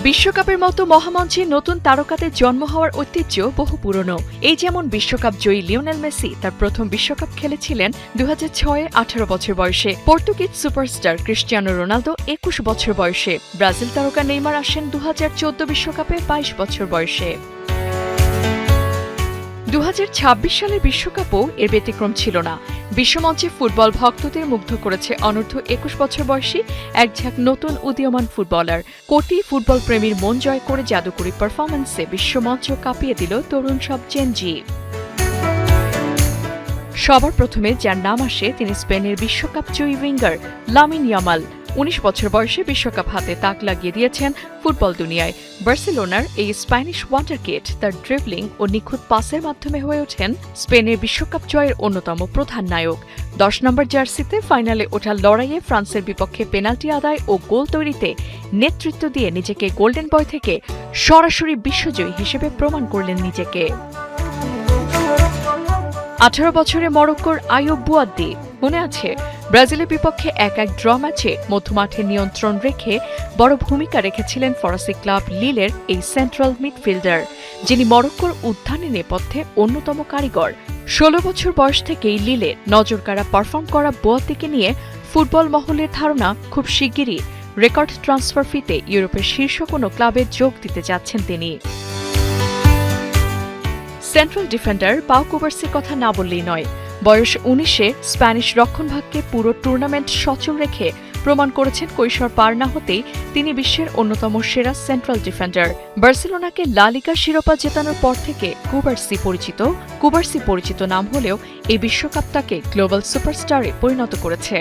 বিশ্বকাপের মতো মহামঞ্চে নতুন তারকাদের জন্ম হওয়ার ঐতিহ্য বহু পুরনো। এই যেমন বিশ্বকাপ জয়ী লিওনেল মেসি তার প্রথম বিশ্বকাপ খেলেছিলেন 2006-এ 18 বছর বয়সে। পর্তুগিজ সুপারস্টার ক্রিস্টিয়ানো রোনালদো 21 বছর বয়সে। ব্রাজিল তারকা নেইমার আসেন 2014 বিশ্বকাপে 22 বছর বয়সে। 2026 সালের বিশ্বকাপও এর ব্যতিক্রম ছিল না। বিশ্বমঞ্চে ফুটবল ভক্তদের মুগ্ধ করেছে অনূর্ধ্ব 21 বছর বয়সী এক ঝাঁক নতুন উদীয়মান ফুটবলার। কোটি ফুটবল প্রেমীর মন জয় করে জাদুকরী পারফরম্যান্সে বিশ্বমঞ্চ কাঁপিয়ে দিল তরুণ সব জেনজি। সবার প্রথমে যার নাম আসে তিনি স্পেনের বিশ্বকাপ জয়ী উইঙ্গার লামিন ইয়ামাল। 19 বছর বয়সে বিশ্বকাপ হাতে তাক লাগিয়ে দিয়েছেন ফুটবল দুনিয়ায়। বার্সেলোনার এই স্প্যানিশ ওয়ান্ডারকিড তার ড্রিবলিং ও নিখুঁত পাসের মাধ্যমে হয়ে ওঠেন স্পেনের বিশ্বকাপ জয়ের অন্যতম প্রধান নায়ক। 10 নম্বর জার্সিতে ফাইনালে ওঠার লড়াইয়ে ফ্রান্সের বিপক্ষে পেনাল্টি আদায় ও গোল তৈরিতে নেতৃত্ব দিয়ে নিজেকে গোল্ডেন বয় থেকে সরাসরি বিশ্বজয়ী হিসেবে প্রমাণ করলেন নিজেকে। 18 বছরে মরক্কোর আইয়ুব বুয়াদ্দি। মনে আছে ব্রাজিলের বিপক্ষে 1-1 ড্র ম্যাচে মধ্যমাঠে নিয়ন্ত্রণ রেখে বড় ভূমিকা রেখেছিলেন ফরাসি ক্লাব লিলের এই সেন্ট্রাল মিডফিল্ডার, যিনি মরক্কোর উত্থানের নেপথ্যে অন্যতম কারিগর। 16 বছর বয়স থেকেই লিলে নজরকাড়া পারফর্ম করা বুয়াদ্দিকে নিয়ে ফুটবল মহলের ধারণা খুব শিগগিরই রেকর্ড ট্রান্সফার ফিতে ইউরোপের শীর্ষ কোনো ক্লাবে যোগ দিতে যাচ্ছেন তিনি। সেন্ট্রাল ডিফেন্ডার পাও কুবার্সির কথা না বললেই নয়। বয়স 19-এ স্প্যানিশ রক্ষণভাগকে পুরো টুর্নামেন্ট সচল রেখে প্রমাণ করেছেন কৈশোর পার না হতেই তিনি বিশ্বের অন্যতম সেরা সেন্ট্রাল ডিফেন্ডার। বার্সেলোনাকে লা লিগা শিরোপা জেতানোর পর থেকে কুবার্সি পরিচিত নাম হলেও এই বিশ্বকাপ তাকে গ্লোবাল সুপারস্টারে পরিণত করেছে।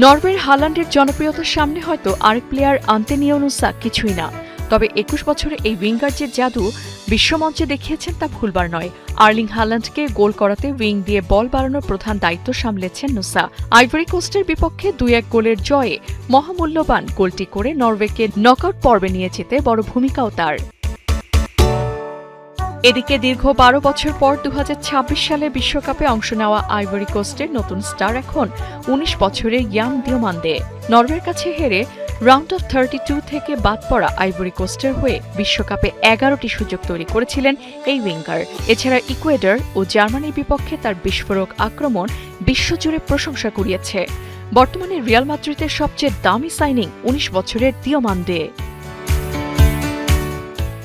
নরওয়ের হালান্ডের জনপ্রিয়তার সামনে হয়তো আরেক প্লেয়ার আন্তোনিও নুসা কিছুই না। তবে 21 বছরে এই উইঙ্গার যে জাদু বিশ্বমঞ্চে দেখিয়েছেন তা ভুলবার নয়। আর্লিং হালান্ডকে গোল করাতে উইং দিয়ে বল বাড়ানোর প্রধান দায়িত্ব সামলেছেন নুসা। আইভরি কোস্টের বিপক্ষে 2-1 গোলের জয়ে মহামূল্যবান গোলটি করে নরওয়েকে নকআউট পর্বে নিয়ে যেতে বড় ভূমিকাও তার। এদিকে দীর্ঘ 12 বছর পর 2026 সালে বিশ্বকাপে অংশ নেওয়া আইভরি কোস্টের নতুন স্টার এখন 19 বছরের ইয়াং দিওমান্দে। নরওয়ের কাছে হেরে রাউন্ড অফ 32 থেকে বাদ পড়া আইভরি কোস্টের হয়ে বিশ্বকাপে 11টি সুযোগ তৈরি করেছিলেন এই উইঙ্গার। এছাড়া ইকুয়েডর ও জার্মানির বিপক্ষে তার বিস্ফোরক আক্রমণ বিশ্বজুড়ে প্রশংসা কুড়িয়েছে। বর্তমানে রিয়াল মাদ্রিদের সবচেয়ে দামি সাইনিং 19 বছরের দিওমান্দে।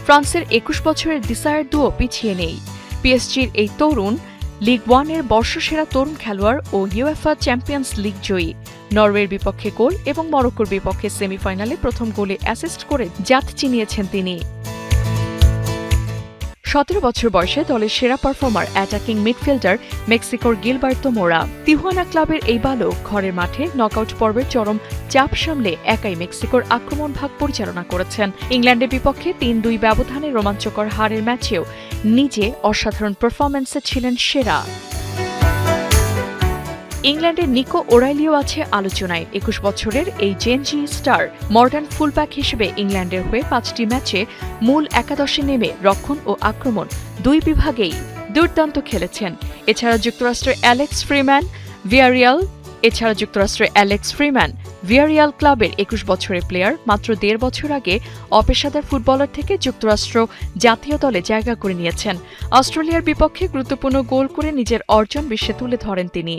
ফ্রান্সের 21 বছরের ডিসায়ার দুও পিছিয়ে নেই। পিএসজির এই তরুণ লিগ 1-এর বর্ষসেরা তরুণ খেলোয়াড় ও ইউএফা চ্যাম্পিয়ন্স লিগ জয়ী। নরওয়ের বিপক্ষে গোল এবং মরক্কোর বিপক্ষে সেমিফাইনালে প্রথম গোলে অ্যাসিস্ট করে জাত চিনিয়েছেন তিনি। 17 বছর বয়সে দলের সেরা পারফর্মার অ্যাটাকিং মিডফিল্ডার মেক্সিকোর গিলবার্তো মোরা। তিহুয়ানা ক্লাবের এই বালক ঘরের মাঠে নকআউট পর্বের চরম চাপ সামলে একাই মেক্সিকোর আক্রমণ ভাগ পরিচালনা করেছেন। ইংল্যান্ডের বিপক্ষে 3-2 ব্যবধানে রোমাঞ্চকর হারের ম্যাচেও নিজে অসাধারণ পারফরম্যান্সে ছিলেন সেরা। ইংল্যান্ডের নিকো ওরাইলিও আছে আলোচনায়। 21 বছরের এই জেনজি স্টার মডার্ন ফুলব্যাক হিসেবে ইংল্যান্ডের হয়ে 5টি ম্যাচে মূল একাদশে নেমে রক্ষণ ও আক্রমণ 2 বিভাগেই দুর্দান্ত খেলেছেন। এছাড়া যুক্তরাষ্ট্রের অ্যালেক্স ফ্রিম্যান ভিয়ারিয়াল ক্লাবের 21 বছরের প্লেয়ার মাত্র 1.5 বছর আগে অপেশাদার ফুটবলার থেকে যুক্তরাষ্ট্র জাতীয় দলে জায়গা করে নিয়েছেন। অস্ট্রেলিয়ার বিপক্ষে গুরুত্বপূর্ণ গোল করে নিজের অর্জন বিশ্বে তুলে ধরেন তিনি।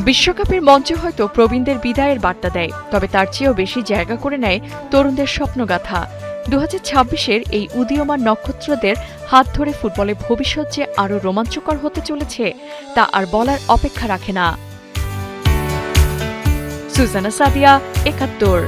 বিশ্বকাপের মঞ্চে হয়তো প্রবীণদের বিদায়ের বার্তা দেয়, তবে তার চেয়েও বেশি জায়গা করে নেয় তরুণদের স্বপ্নগাথা। 2026-এর এই উদীয়মান নক্ষত্রদের হাত ধরে ফুটবলের ভবিষ্যৎ যে আরও রোমাঞ্চকর হতে চলেছে তা আর বলার অপেক্ষা রাখে না। সুজানা সাদিয়া, 71।